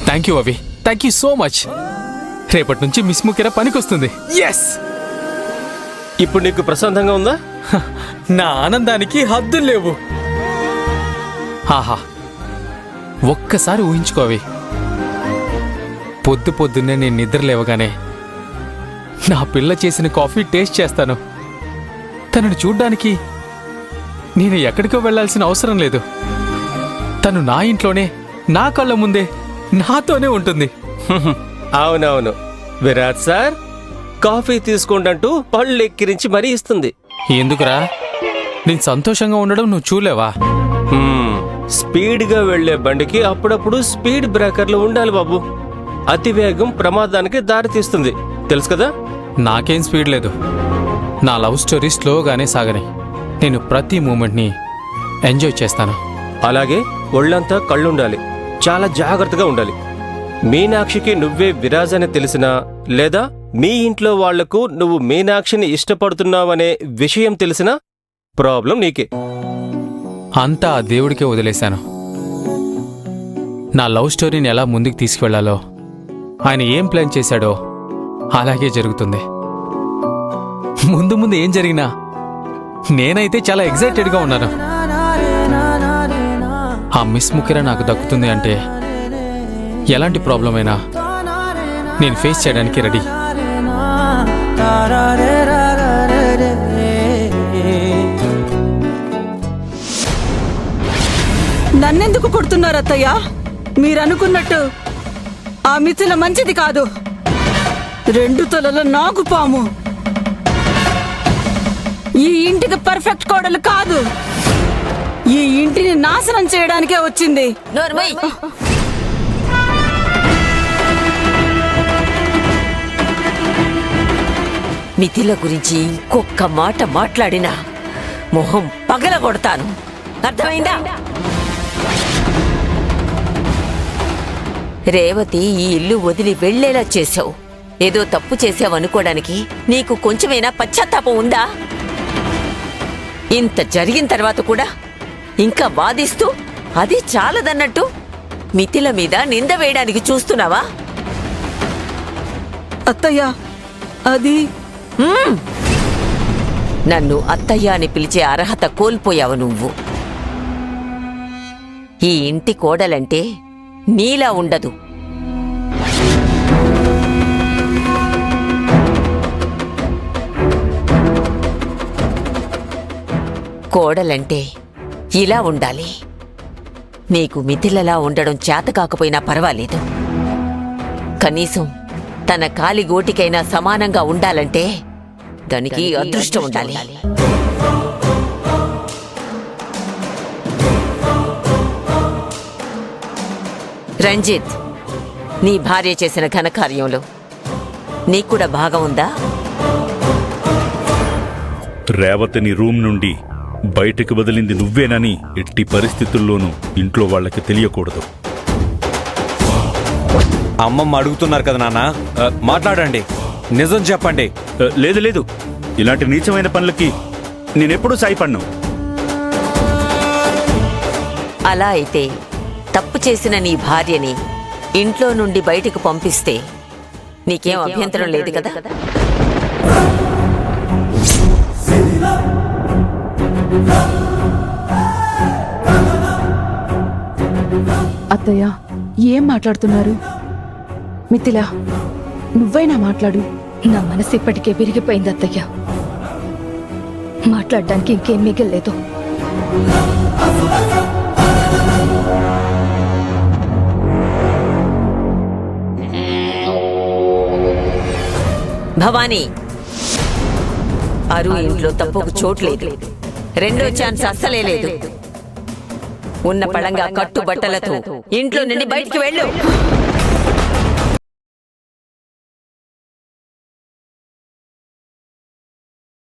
Thank you అవి, thank you so much. రేపటి నుంచి మిస్ ముఖ్యరా పనికొస్తుంది. ఎస్. ఇప్పుడు నీకు ప్రశాంతంగా ఉందా? నా ఆనందానికి హద్దులు లేవు. ఆహా, ఒక్కసారి ఊహించుకోవి. పొద్దు పొద్దున్నే నేను నిద్ర లేవగానే నా పిల్ల చేసిన కాఫీ టేస్ట్ చేస్తాను. తనను చూడ్డానికి నేను ఎక్కడికో వెళ్లాల్సిన అవసరం లేదు. తను నా ఇంట్లోనే, నా కళ్ళ ముందే, నాతోనే ఉంటుంది. అవునవును విరాట్ సార్, కాఫీ తీసుకుంటూ పళ్ళు ఎక్కిరించి మరీ ఇస్తుంది. ఎందుకురా? నేను సంతోషంగా ఉండడం నువ్వు చూలేవా? స్పీడ్గా వెళ్లే బండికి అప్పుడప్పుడు స్పీడ్ బ్రేకర్లు ఉండాలి బాబు. అతివేగం ప్రమాదానికి దారి తీస్తుంది, తెలుసు కదా? నాకేం స్పీడ్ లేదు. నా లవ్ స్టోరీ స్లోగానే సాగని. నేను ప్రతి మూమెంట్ని ఎంజాయ్ చేస్తాను. అలాగే ఒళ్ళంతా కళ్ళుండాలి, చాలా జాగ్రత్తగా ఉండాలి. మీనాక్షికి నువ్వే విరాజ్ అని తెలిసినా, లేదా మీ ఇంట్లో వాళ్లకు నువ్వు మీనాక్షిని ఇష్టపడుతున్నావనే విషయం తెలిసినా ప్రాబ్లం నీకే. అంతా ఆ దేవుడికే వదిలేశాను. నా లవ్ స్టోరీని ఎలా ముందుకు తీసుకువెళ్లాలో ఆయన ఏం ప్లాన్ చేశాడో అలాగే జరుగుతుంది. ముందు ముందు ఏం జరిగినా నేనైతే చాలా ఎగ్జైటెడ్గా ఉన్నాను. ఆ మిస్ ముఖ్యరా నాకు దక్కుతుంది అంటే ఎలాంటి ప్రాబ్లం అయినా నేను ఫేస్ చేయడానికి రెడీ. నన్నెందుకు కొడుతున్నారు అత్తయ్య? మీరనుకున్నట్టు ఆ మిథిల మంచిది కాదు. 2 తలల నాగుపాము. ఈ ఇంటికి పర్ఫెక్ట్ కోడలు కాదు. ఈ ఇంటిని నాశనం చేయడానికే వచ్చింది. మిథిల గురించి ఇంకొక్క మాట మాట్లాడినా మొహం పగలగొడతాను, అర్థమైందా? రేవతి ఈ ఇల్లు వదిలి వెళ్లేలా చేశావు. ఏదో తప్పు చేసావనుకోవడానికి నీకు కొంచెమైనా పశ్చాత్తాపం ఉందా? ఇంత జరిగిన తర్వాత కూడా ఇంకా వాదిస్తూ అది చాలదన్నట్టు మిథిల మీద నింద వేయడానికి చూస్తున్నావా? అత్తయ్య, అది నన్ను అత్తయ్య అని పిలిచే అర్హత కోల్పోయావు నువ్వు. ఈ ఇంటి కోడలంటే నీలా ఉండదు. కోడలంటే ఇలా ఉండాలి. నీకు మిథిలలా ఉండడం చేత కాకపోయినా పర్వాలేదు. కనీసం తన కాలి గోటికైనా సమానంగా ఉండాలంటే దానికి అదృష్టం ఉండాలి. రంజిత్, నీ భార్య చేసిన ఘనకార్యంలో నీకూడా భాగం ఉందా? రేవతిని రూమ్ నుండి బయటకు వదిలింది నువ్వేనని ఎట్టి పరిస్థితుల్లోనూ ఇంట్లో వాళ్ళకి తెలియకూడదు. అమ్మమ్మ అడుగుతున్నారు కదా నాన్న, మాట్లాడండి, నిజం చెప్పండి. లేదు లేదు, ఇలాంటి నీచమైన పనులకి నేనెప్పుడూ సాయపడ్ను. అలా అయితే తప్పు చేసిన నీ భార్యని ఇంట్లో నుండి బయటకు పంపిస్తే నీకేం అభ్యంతరం లేదు కదా? అత్తయ్య, ఏం మాట్లాడుతున్నారు? మిథిల, నువ్వైనా మాట్లాడు. నా మనసు ఇప్పటికే విరిగిపోయింది అత్తయ్య. మాట్లాడడానికి ఇంకేం మిగల్లేదు. భవానీ, అరు ఇంట్లో తప్పుకు చోట్లేదు. రెండో ఛాన్స్ అస్సలే లేదు. ఉన్న పడంగా కట్టుబట్టలతో ఇంట్లో నుండి బయటికి వెళ్ళు.